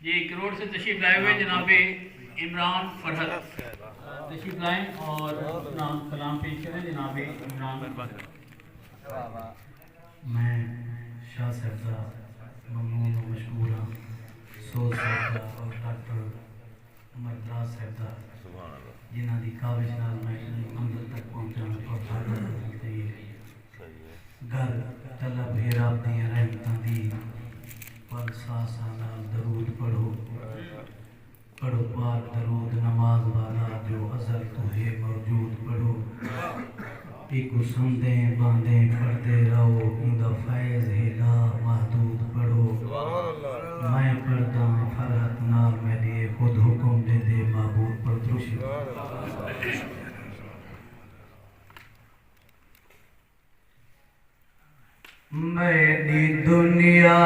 جی کروڑ سے تشریف لائے ہوئے جناب عمران فرحت تشریف لائیں اور اپنا کلام پیش کریں جناب عمران. میں شاہ صاحبہ ممنون و مشکور ہوں سوز صاحبہ اور ڈاکٹر مردراز صاحبہ جنہاں دی کاوش نال میں منزل تک پہنچا اور فائدہ ملتے ہی گھر طلب ہے رب دی رحمتاں دی پر ساسا نال درود پڑھو پڑھو پاک درود نماز والا جو ازل تو ہے موجود پڑھو ایک سندیں باندیں پڑھتے رہو اندہ فیض ہے لا محدود پڑھو میں پڑھتا فرحت نال میں لیے خود حکم دے دے معبود پر دروشی میں دی دنیا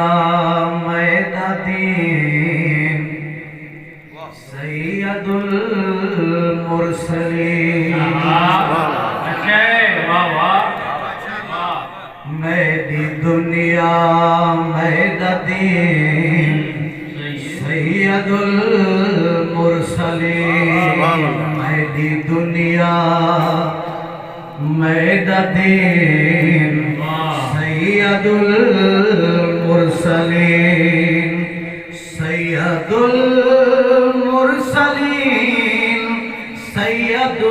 میں دا دین سید المرسلین میں دی دنیا میں دا دین سید المرسلین میں دی دنیا میں دا دین سید المرسلین سید المرسلین سید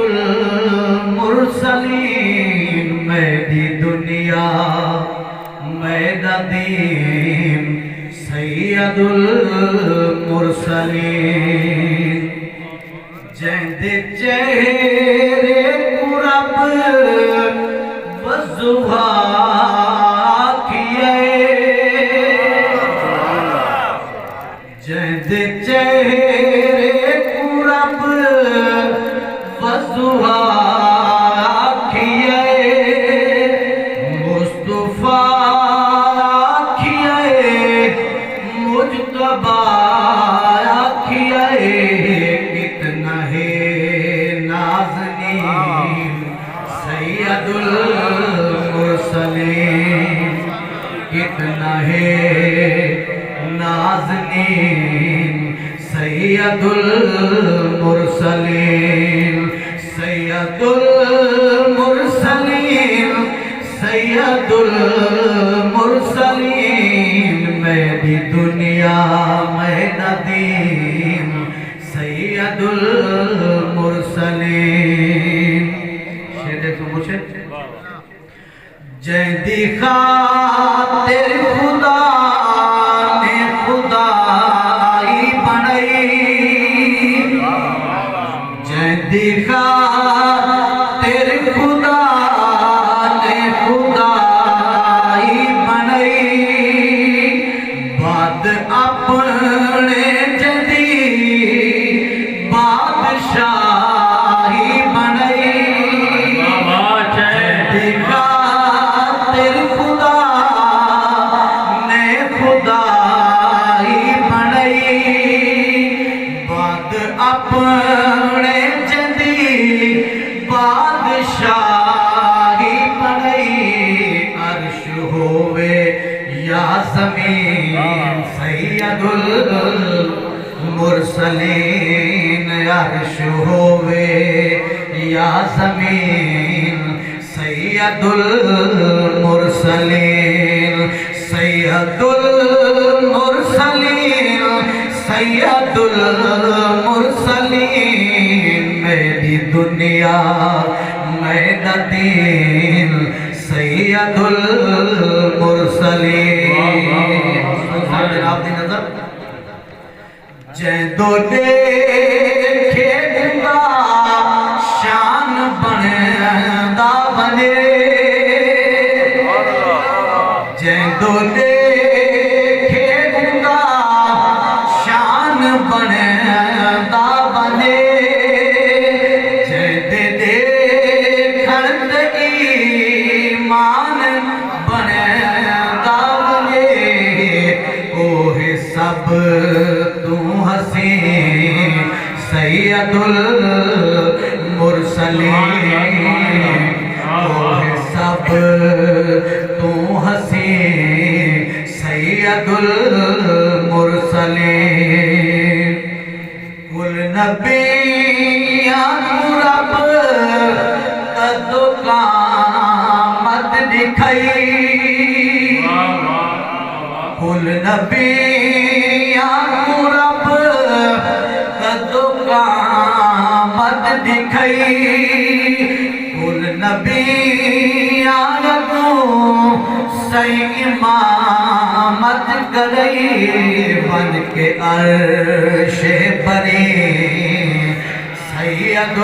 المرسلین میں دی دنیا میں دا دین سید المرسلین جہد چہرے قرب وضحا کیے جہد چہرے قرب وضحا کیے مصطفیٰ کیے مجتبی کیے کتنا ہے نازنین سید المرسلین کتنا ہے نازنین سید المرسلین سید المرسلین سید المرسلین میں دی دنیا میں دا دین سید المرسلین شیر دیکھ تو مجھے جہدی خاطر خدا نے خدائی بنائی جہدی خاطر خدا نے خدائی بنائی بعد اپنے جدی بادشاہی بنائی جہدی خاطر خدا نے خدائی بنائی بعد اپنے جدی بادشاہی بنائی عرش ہووے یا زمین سید المرسلین عرش ہووے یا زمین سید المرسلین سید المرسلین سید المرسلین میری دنیا میں دا دین سید المرسلین جناب دی نظر جہدو دیکھے گا شان بندا بنے جہدو دیکھے گا شان بندا بنے جہد دیکھن ایمان بندا بنے اوہ سب تو حسین سید المرسلین اوہ سب تو حسین سید المرسلین نبیاں کو رب کدو قامت دکھائی کل نبیاں کو رب کدو قامت دکھائی کل نبیاں کو صحیح امامت کرئی بن کے عرش بری سید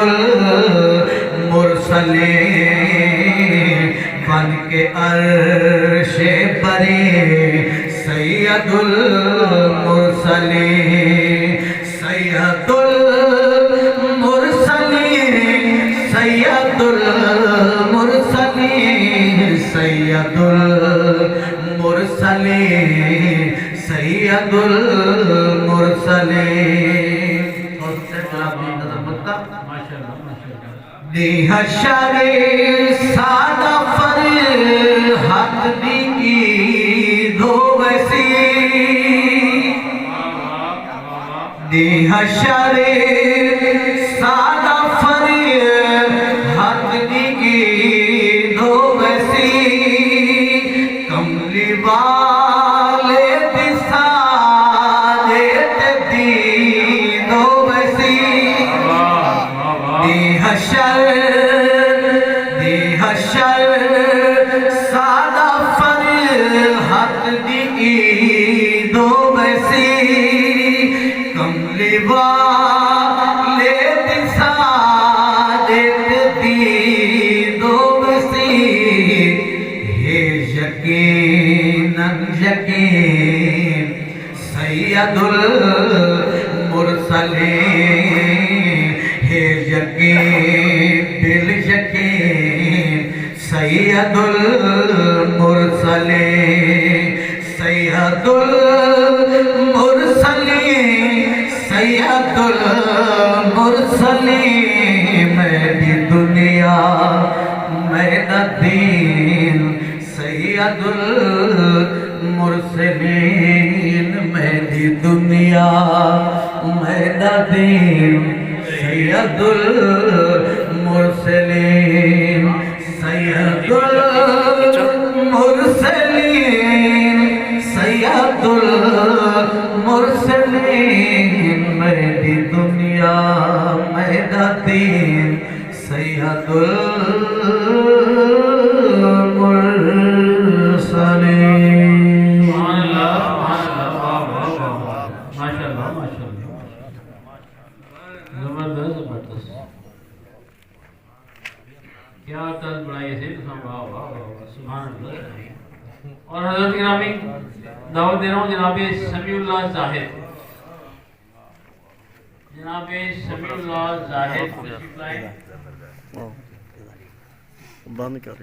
المرسلین بن کے عرش بری سید المرسلین سید المرسلین سید المرسلین سید المرسلین سید المرسلین اور سے آپ نے نظر بتا ماشاءاللہ ماشاءاللہ دی حشر سادہ فرحت دی عید ہو ویسی دی حشر سادہ فرحت دی عید ہو ویسی کملی والے دی حشر سادہ فرحت دی عید ہو ویسی کملی والے سعادت دی دو ویسی ہے یقیناً یقین سید المرسلین ہے یقین بال یقین سید المرسلین سید المرسلین سید المرسلین میری دنیا میرا دین سید المرسلین میری دنیا میرا دین سید المرسلین سید المرسلین سید المرسلین میری دنیا میرا دین سید المرسلین ماشاءاللہ ماشاءاللہ زبردست زبردست کیا تل بڑھائی سے واہ واہ واہ سبحان اللہ اور حضرت گرامی دعوت دے رہا ہوں جناب سمیع اللہ زاہد جناب سمیع اللہ زاہد تشریف لائیں بند کر